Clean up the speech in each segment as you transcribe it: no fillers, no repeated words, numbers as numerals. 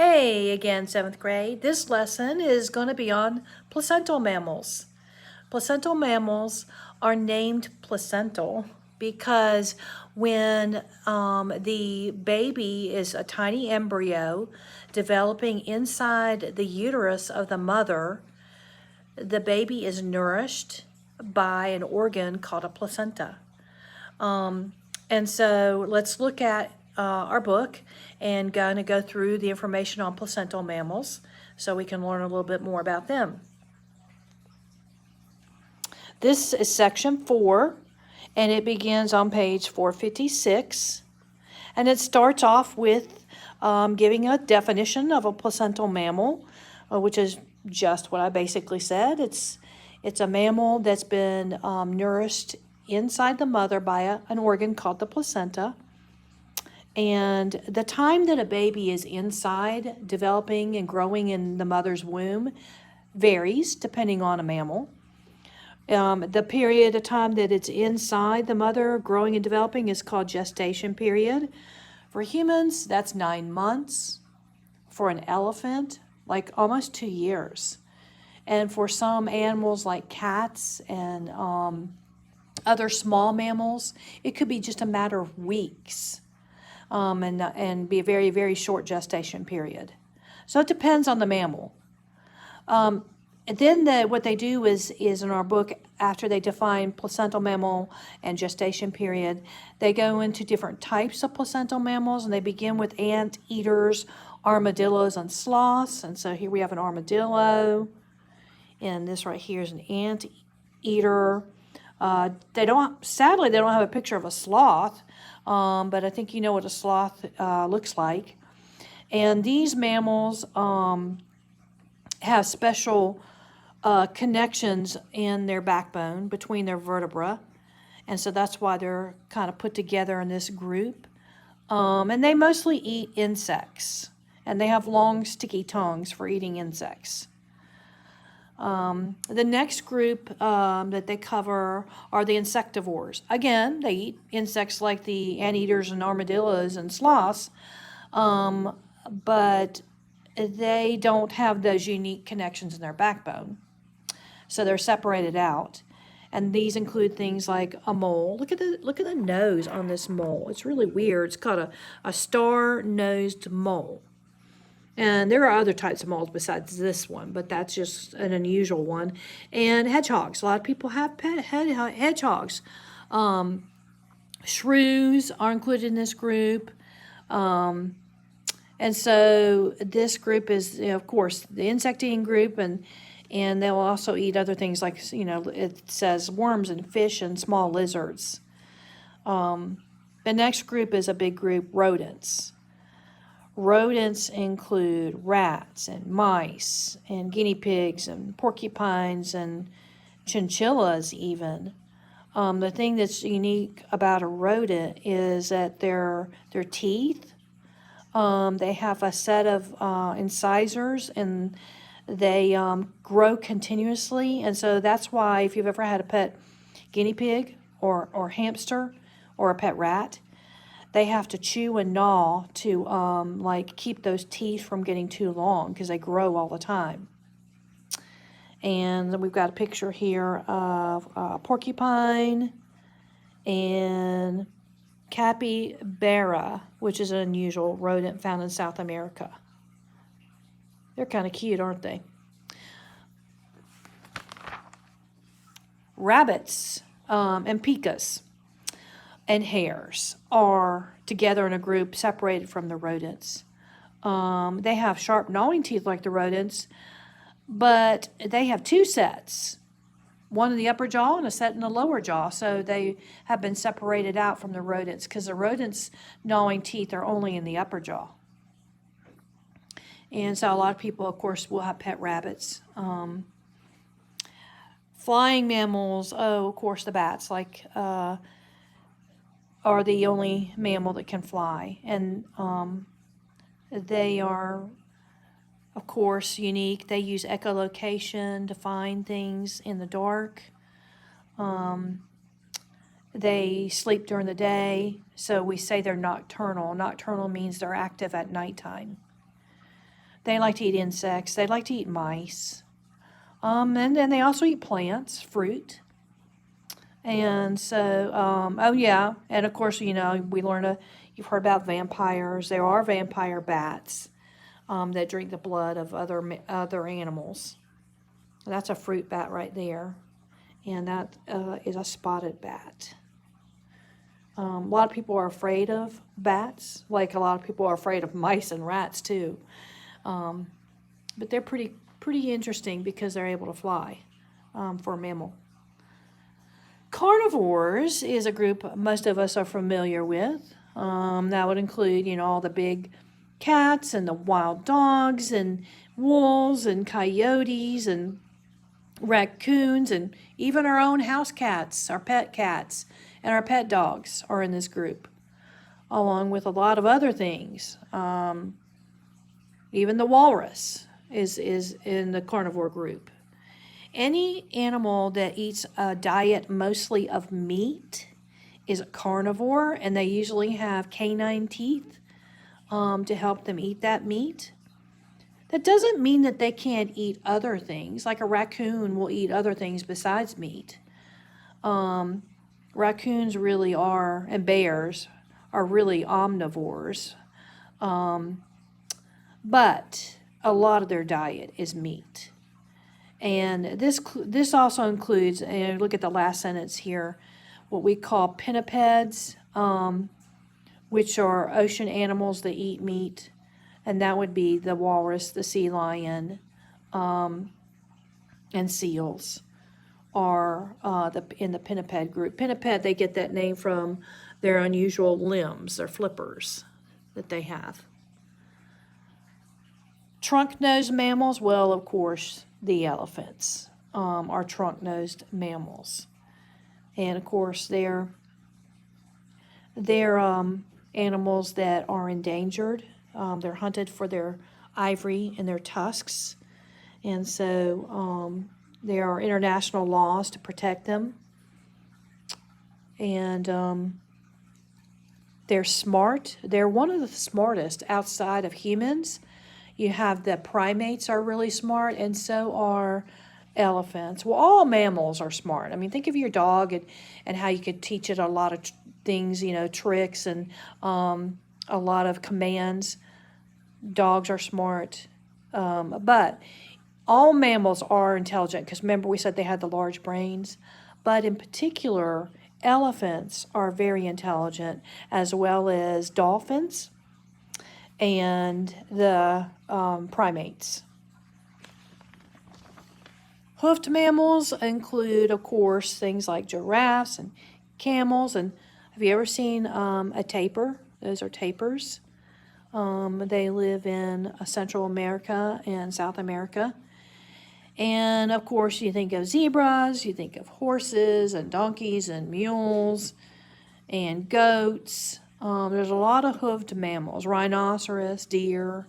Hey again, 7th grade. This lesson is going to be on placental mammals. Placental mammals are named placental because when the baby is a tiny embryo developing inside the uterus of the mother, the baby is nourished by an organ called a placenta. And so let's look at our book and gonna go through the information on placental mammals so we can learn a little bit more about them. This is section 4, and it begins on page 456. And it starts off with giving a definition of a placental mammal, which is just what I basically said. It's a mammal that's been nourished inside the mother by an organ called the placenta. And the time that a baby is inside, developing and growing in the mother's womb varies depending on a mammal. The period of time that it's inside the mother, growing and developing, is called gestation period. For humans, that's 9 months. For an elephant, like almost 2 years. And for some animals like cats and other small mammals, it could be just a matter of weeks. And be a very, very short gestation period. So it depends on the mammal. And then what they do is in our book, after they define placental mammal and gestation period, they go into different types of placental mammals, and they begin with anteaters, armadillos, and sloths. And so here we have an armadillo, and this right here is an anteater. Sadly, they don't have a picture of a sloth, but I think you know what a sloth looks like. And these mammals have special connections in their backbone between their vertebra, and so that's why they're kind of put together in this group. And they mostly eat insects, and they have long, sticky tongues for eating insects. The next group that they cover are the insectivores. Again, they eat insects like the anteaters and armadillos and sloths, but they don't have those unique connections in their backbone. So they're separated out. And these include things like a mole. Look at the nose on this mole. It's really weird. It's called a star-nosed mole. And there are other types of moles besides this one, but that's just an unusual one. And hedgehogs. A lot of people have hedgehogs. Shrews are included in this group. And so this group is, of course, the insect-eating group, and they'll also eat other things like, it says worms and fish and small lizards. The next group is a big group, rodents. Rodents include rats and mice and guinea pigs and porcupines and chinchillas even. The thing that's unique about a rodent is that their teeth, they have a set of incisors, and they grow continuously. And so that's why if you've ever had a pet guinea pig or hamster or a pet rat, they have to chew and gnaw to keep those teeth from getting too long because they grow all the time. And then we've got a picture here of a porcupine and capybara, which is an unusual rodent found in South America. They're kind of cute, aren't they? Rabbits and pikas and hares are together in a group separated from the rodents. They have sharp gnawing teeth like the rodents, but they have 2 sets, one in the upper jaw and a set in the lower jaw. So they have been separated out from the rodents because the rodents' gnawing teeth are only in the upper jaw. And so a lot of people, of course, will have pet rabbits. Flying mammals, of course, the bats, are the only mammal that can fly. And they are, of course, unique. They use echolocation to find things in the dark. They sleep during the day, so we say they're nocturnal. Nocturnal means they're active at nighttime. They like to eat insects. They like to eat mice. And then they also eat plants, fruit. And so, oh yeah, and of course, you've heard about vampires. There are vampire bats that drink the blood of other animals. That's a fruit bat right there, and that is a spotted bat. A lot of people are afraid of bats, like a lot of people are afraid of mice and rats too. But they're pretty interesting because they're able to fly for a mammal. Carnivores is a group most of us are familiar with. That would include, all the big cats and the wild dogs and wolves and coyotes and raccoons and even our own house cats, our pet cats, and our pet dogs are in this group, along with a lot of other things. Even the walrus is in the carnivore group. Any animal that eats a diet mostly of meat is a carnivore, and they usually have canine teeth to help them eat that meat. That doesn't mean that they can't eat other things, like a raccoon will eat other things besides meat. Raccoons really are, and bears are really omnivores, but a lot of their diet is meat. And this also includes, and look at the last sentence here, what we call pinnipeds, which are ocean animals that eat meat. And that would be the walrus, the sea lion, and seals are in the pinniped group. Pinniped, they get that name from their unusual limbs, their flippers that they have. Trunk-nosed mammals, well, of course, the elephants are trunk-nosed mammals. And, of course, they're animals that are endangered. They're hunted for their ivory and their tusks. And so there are international laws to protect them. And they're smart. They're one of the smartest outside of humans. You have the primates are really smart, and so are elephants. Well, all mammals are smart. I mean, think of your dog and how you could teach it a lot of things, tricks and a lot of commands. Dogs are smart. But all mammals are intelligent because remember we said they had the large brains. But in particular, elephants are very intelligent, as well as dolphins and the primates. Hoofed mammals include, of course, things like giraffes and camels. And have you ever seen a tapir? Those are tapirs. They live in Central America and South America. And, of course, you think of zebras, you think of horses and donkeys and mules and goats. There's a lot of hoofed mammals, rhinoceros, deer,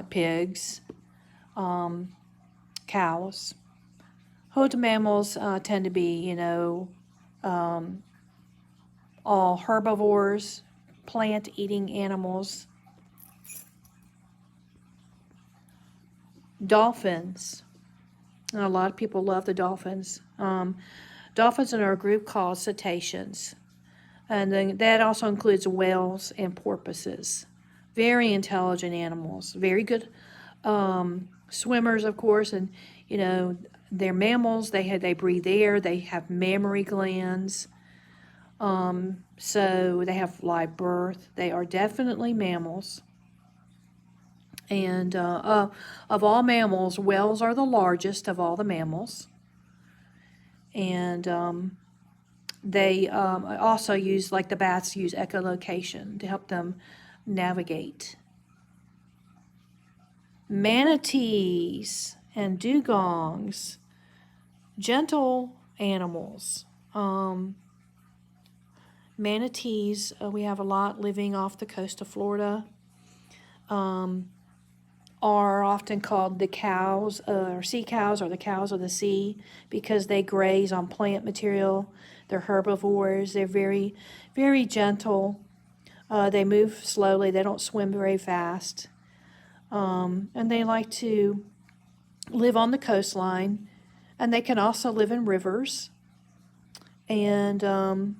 pigs, cows. Hoofed mammals tend to be, all herbivores, plant-eating animals. Dolphins. And a lot of people love the dolphins. Dolphins are a group called cetaceans. And then that also includes whales and porpoises. Very intelligent animals. Very good swimmers, of course. And, they're mammals. They breathe air. They have mammary glands. So they have live birth. They are definitely mammals. And of all mammals, whales are the largest of all the mammals. And they also use, like the bats, use echolocation to help them navigate. Manatees and dugongs, gentle animals. Manatees, we have a lot living off the coast of Florida. Are often called the cows, or sea cows, or the cows of the sea, because they graze on plant material. They're herbivores. They're very, very gentle. They move slowly. They don't swim very fast. And they like to live on the coastline, and they can also live in rivers. And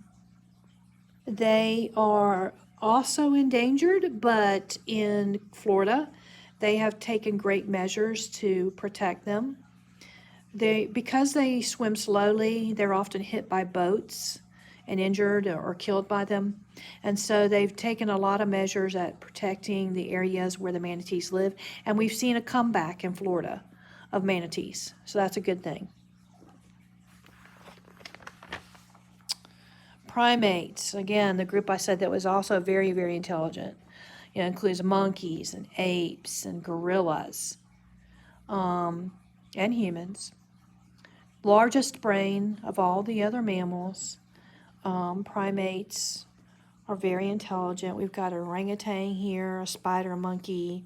they are also endangered, but in Florida, they have taken great measures to protect them. Because they swim slowly, they're often hit by boats and injured or killed by them. And so they've taken a lot of measures at protecting the areas where the manatees live. And we've seen a comeback in Florida of manatees. So that's a good thing. Primates, again, the group I said that was also very, very intelligent. It includes monkeys and apes and gorillas and humans. Largest brain of all the other mammals. Primates are very intelligent. We've got an orangutan here, a spider monkey.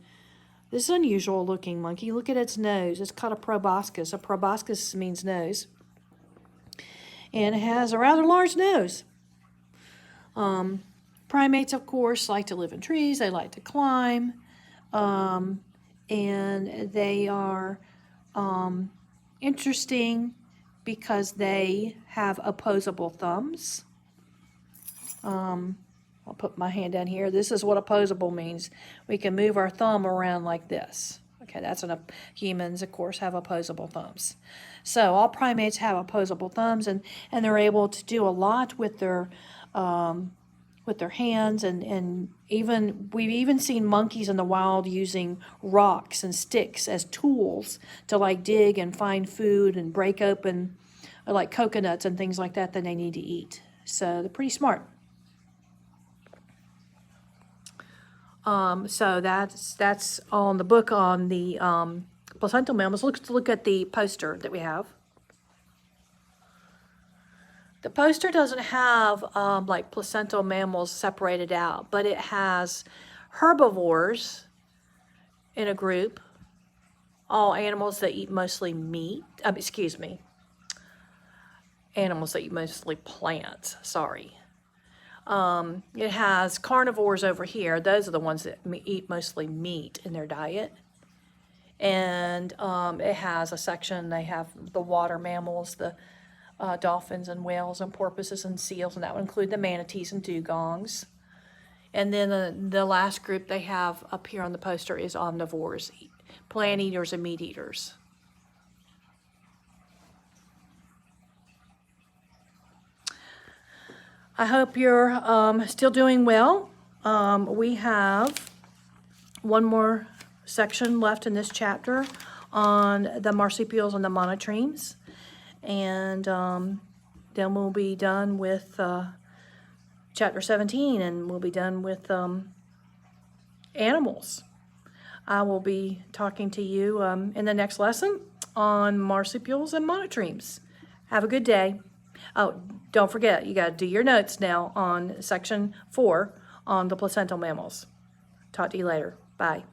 This is an unusual looking monkey. Look at its nose. It's called a proboscis. A proboscis means nose. And it has a rather large nose. Primates, of course, like to live in trees. They like to climb. And they are interesting because they have opposable thumbs. I'll put my hand down here. This is what opposable means. We can move our thumb around like this. Okay, that's humans, of course, have opposable thumbs. So all primates have opposable thumbs, and they're able to do a lot with their hands, and we've even seen monkeys in the wild using rocks and sticks as tools to like dig and find food and break open like coconuts and things like that they need to eat. So they're pretty smart. So that's on the book on the placental mammals. Let's look at the poster that we have. The poster doesn't have like placental mammals separated out, but it has herbivores in a group, all animals that eat mostly meat. Animals that eat mostly plants, sorry. It has carnivores over here. Those are the ones that eat mostly meat in their diet. And it has a section, they have the water mammals, the dolphins and whales and porpoises and seals, and that would include the manatees and dugongs. And then the last group they have up here on the poster is omnivores, plant eaters and meat eaters. I hope you're still doing well. We have one more section left in this chapter on the marsupials and the monotremes. And then we'll be done with chapter 17, and we'll be done with animals. I will be talking to you in the next lesson on marsupials and monotremes. Have a good day. Oh, don't forget, you got to do your notes now on section 4 on the placental mammals. Talk to you later. Bye.